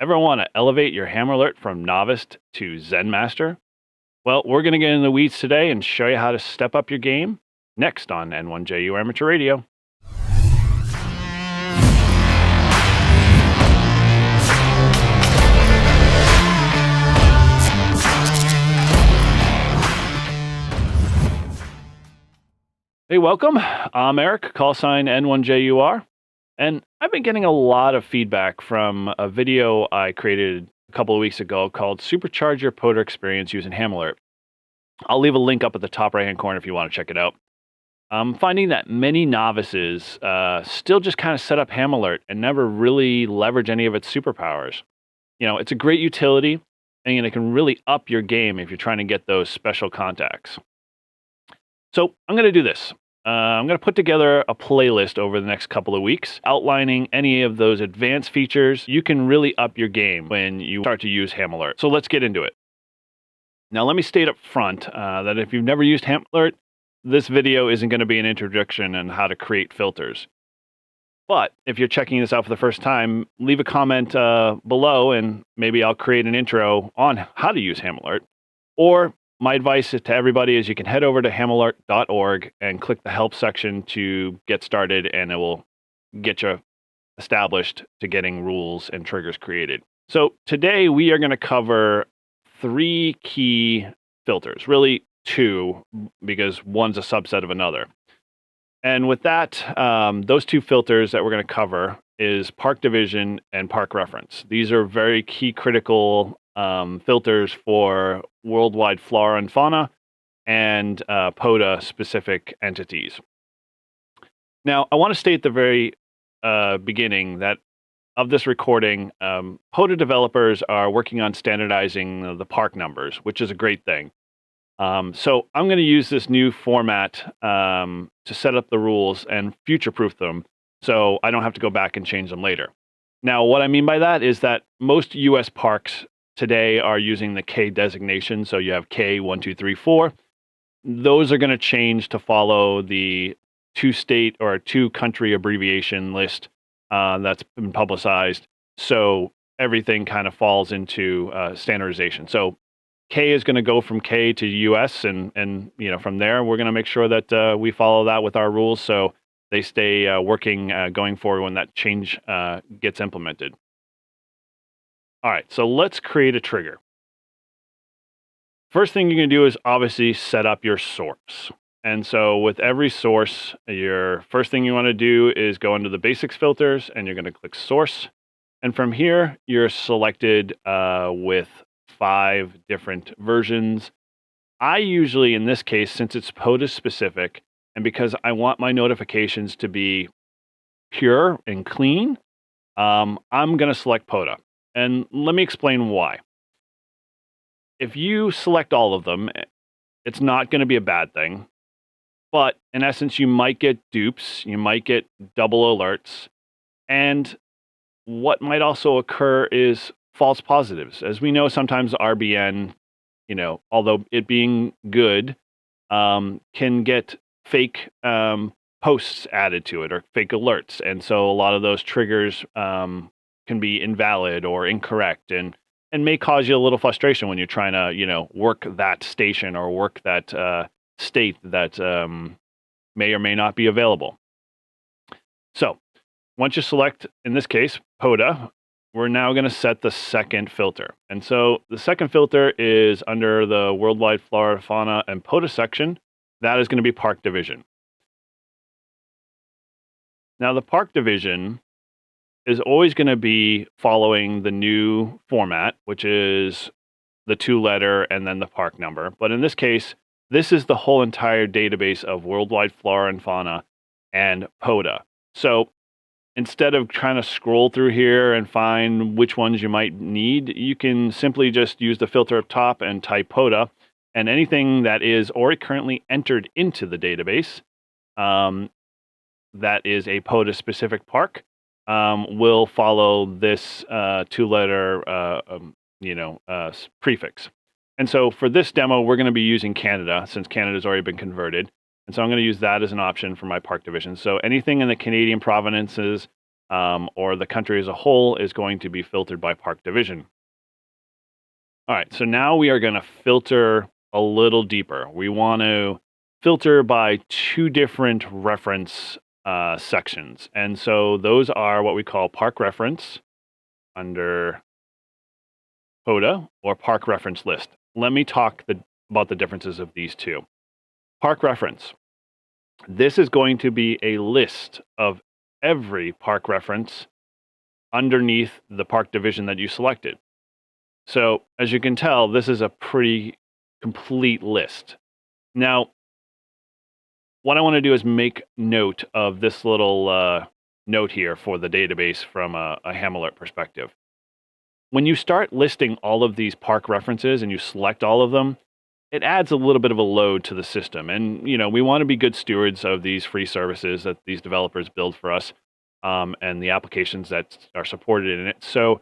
Ever want to elevate your hammer alert from novice to Zen master? Well, we're going to get in the weeds today and show you how to step up your game next on N1JU Amateur Radio. Hey, welcome. I'm Eric, call sign N1JUR, and I've been getting a lot of feedback from a video I created a couple of weeks ago called Supercharge Your Poder Experience Using Ham Alert. I'll leave a link up at the top right-hand corner if you want to check it out. I'm finding that many novices still just kind of set up Ham Alert and never really leverage any of its superpowers. It's a great utility, and it can really up your game if you're trying to get those special contacts. So I'm going to do this. I'm going to put together a playlist over the next couple of weeks outlining any of those advanced features you can really up your game when you start to use Ham Alert. So let's get into it. Now, let me state up front that if you've never used Ham Alert, this video isn't going to be an introduction on how to create filters. But if you're checking this out for the first time, leave a comment below and maybe I'll create an intro on how to use Ham Alert. Or my advice to everybody is you can head over to hamalert.org and click the help section to get started, and it will get you established to getting rules and triggers created. So today we are going to cover 3 key filters, really 2, because one's a subset of another. And with that, those 2 filters that we're going to cover is park division and park reference. These are very key critical filters for worldwide flora and fauna and POTA specific entities. Now, I want to state at the very beginning that of this recording, POTA developers are working on standardizing the park numbers, which is a great thing. So I'm going to use this new format to set up the rules and future-proof them so I don't have to go back and change them later. Now, what I mean by that is that most U.S. parks today are using the K designation. So you have K 1, 2, 3, 4. Those are going to change to follow the 2-state or 2-country abbreviation list that's been publicized. So everything kind of falls into standardization. So K is going to go from K to US, and from there we're going to make sure that we follow that with our rules, so they stay working going forward when that change gets implemented. All right, so let's create a trigger. First thing you're going to do is obviously set up your source. And so with every source, your first thing you want to do is go into the basics filters, and you're going to click source. And from here, you're selected with 5 different versions. I usually, in this case, since it's POTA specific, and because I want my notifications to be pure and clean, I'm going to select POTA. And let me explain why. If you select all of them, it's not going to be a bad thing. But in essence, you might get dupes, you might get double alerts, and what might also occur is false positives. As we know, sometimes RBN, although it being good, can get fake posts added to it or fake alerts. And so a lot of those triggers can be invalid or incorrect and may cause you a little frustration when you're trying to, work that station or work that state that may or may not be available. So once you select, in this case, POTA, we're now going to set the second filter. And so the second filter is under the Worldwide Flora, Fauna, and POTA section. That is going to be Park Division. Now, the Park Division is always going to be following the new format, which is the 2-letter and then the park number. But in this case, this is the whole entire database of worldwide flora and fauna and POTA. So instead of trying to scroll through here and find which ones you might need, you can simply just use the filter up top and type POTA, and anything that is already currently entered into the database that is a POTA specific park will follow this 2-letter prefix. And so for this demo, we're going to be using Canada, since Canada's already been converted. And so I'm going to use that as an option for my park division. So anything in the Canadian provinces or the country as a whole is going to be filtered by park division. All right, so now we are going to filter a little deeper. We want to filter by two different reference sections. And so those are what we call park reference under PODA or park reference list. Let me talk about the differences of these two. Park reference. This is going to be a list of every park reference underneath the park division that you selected. So as you can tell, this is a pretty complete list. Now, what I want to do is make note of this little note here for the database from a Hamlet perspective. When you start listing all of these park references and you select all of them, it adds a little bit of a load to the system. And, we want to be good stewards of these free services that these developers build for us, and the applications that are supported in it. So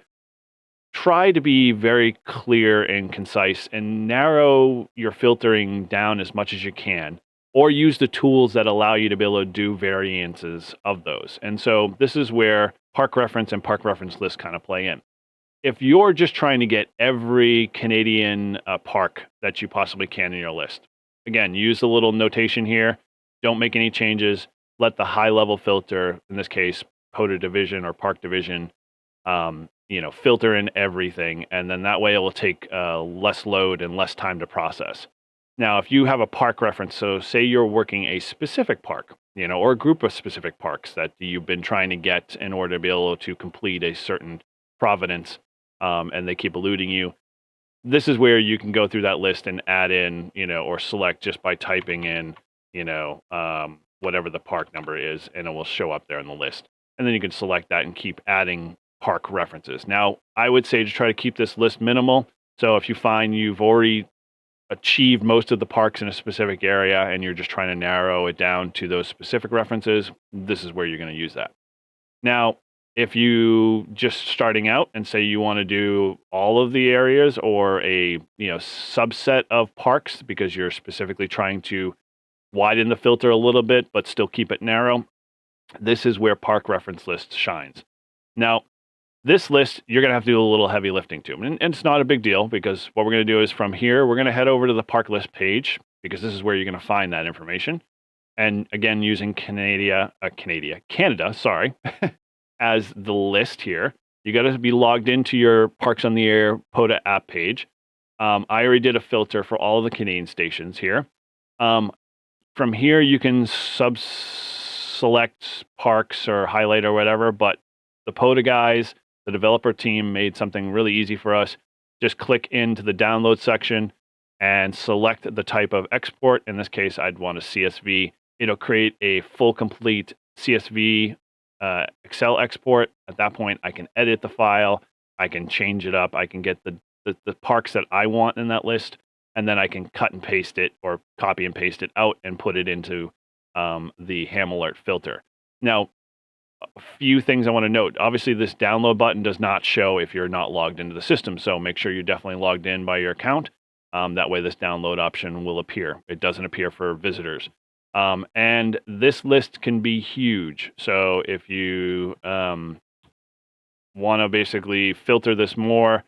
try to be very clear and concise and narrow your filtering down as much as you can, or use the tools that allow you to be able to do variances of those. And so this is where park reference and park reference list kind of play in. If you're just trying to get every Canadian park that you possibly can in your list, again, use the little notation here. Don't make any changes. Let the high level filter, in this case, PODA division or park division, filter in everything. And then that way it will take less load and less time to process. Now, if you have a park reference, so say you're working a specific park, or a group of specific parks that you've been trying to get in order to be able to complete a certain provenance, and they keep eluding you, this is where you can go through that list and add in, or select just by typing in, whatever the park number is, and it will show up there in the list. And then you can select that and keep adding park references. Now, I would say to try to keep this list minimal. So if you find you've already achieved most of the parks in a specific area and you're just trying to narrow it down to those specific references, this is where you're going to use that. Now, if you just starting out and say you want to do all of the areas or a subset of parks because you're specifically trying to widen the filter a little bit but still keep it narrow, this is where park reference list shines. Now, this list, you're going to have to do a little heavy lifting to. And it's not a big deal because what we're going to do is from here, we're going to head over to the park list page because this is where you're going to find that information. And again, using Canada, sorry, as the list here, you got to be logged into your Parks on the Air PODA app page. I already did a filter for all of the Canadian stations here. From here, you can select parks or highlight or whatever, but the PODA guys, the developer team made something really easy for us. Just click into the download section and select the type of export. In this case, I'd want a CSV. It'll create a full, complete CSV Excel export. At that point, I can edit the file. I can change it up. I can get the parks that I want in that list, and then I can cut and paste it or copy and paste it out and put it into the Hamlet filter. Now, a few things I want to note. Obviously, this download button does not show if you're not logged into the system, so make sure you're definitely logged in by your account. That way, this download option will appear. It doesn't appear for visitors. And this list can be huge. So if you want to basically filter this more,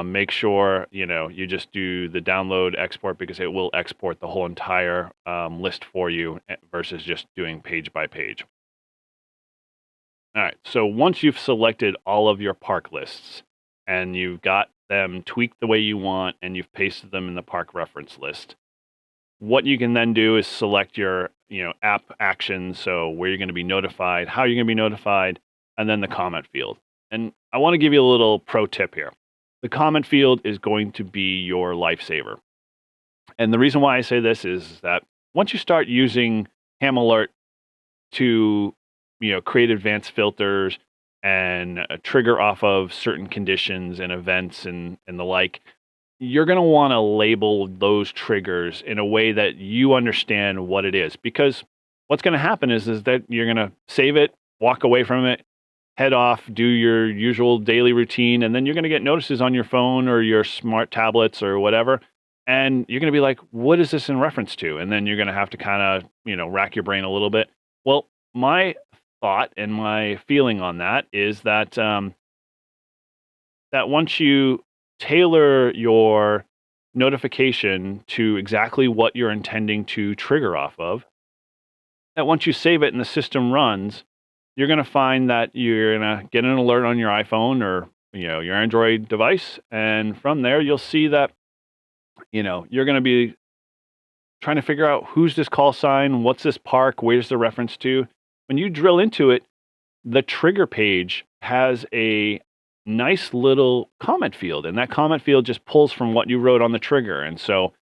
make sure you just do the download export because it will export the whole entire list for you versus just doing page by page. All right, so once you've selected all of your park lists and you've got them tweaked the way you want and you've pasted them in the park reference list, what you can then do is select your app actions, so where you're going to be notified, how you're going to be notified, and then the comment field. And I want to give you a little pro tip here. The comment field is going to be your lifesaver. And the reason why I say this is that once you start using Hamlet to create advanced filters and trigger off of certain conditions and events and the like, you're going to want to label those triggers in a way that you understand what it is. Because what's going to happen is that you're going to save it, walk away from it, head off, do your usual daily routine, and then you're going to get notices on your phone or your smart tablets or whatever. And you're going to be like, what is this in reference to? And then you're going to have to kind of, rack your brain a little bit. Well, my thought and my feeling on that is that that once you tailor your notification to exactly what you're intending to trigger off of, that once you save it and the system runs, you're going to find that you're going to get an alert on your iPhone or your Android device, and from there you'll see that you're going to be trying to figure out who's this call sign, what's this park, where's the reference to. When you drill into it, the trigger page has a nice little comment field, and that comment field just pulls from what you wrote on the trigger. And so,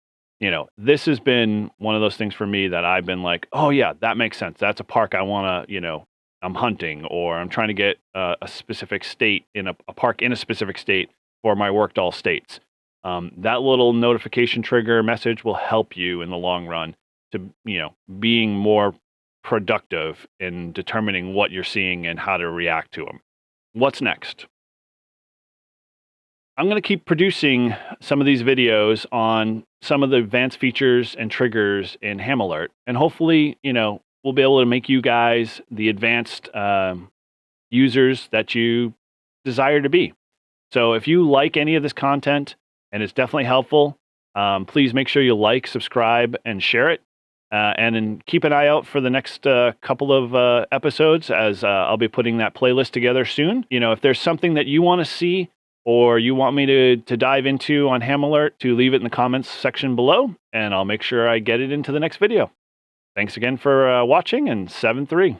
this has been one of those things for me that I've been like, oh, yeah, that makes sense. That's a park I want to, I'm hunting or I'm trying to get a specific state in a park in a specific state for my worked all states. That little notification trigger message will help you in the long run to, being more productive in determining what you're seeing and how to react to them. What's next? I'm going to keep producing some of these videos on some of the advanced features and triggers in HamAlert, and hopefully, we'll be able to make you guys the advanced users that you desire to be. So if you like any of this content and it's definitely helpful, please make sure you like, subscribe, and share it. And then keep an eye out for the next couple of episodes as I'll be putting that playlist together soon. If there's something that you want to see or you want me to dive into on HamAlert, to leave it in the comments section below, and I'll make sure I get it into the next video. Thanks again for watching, and 7-3.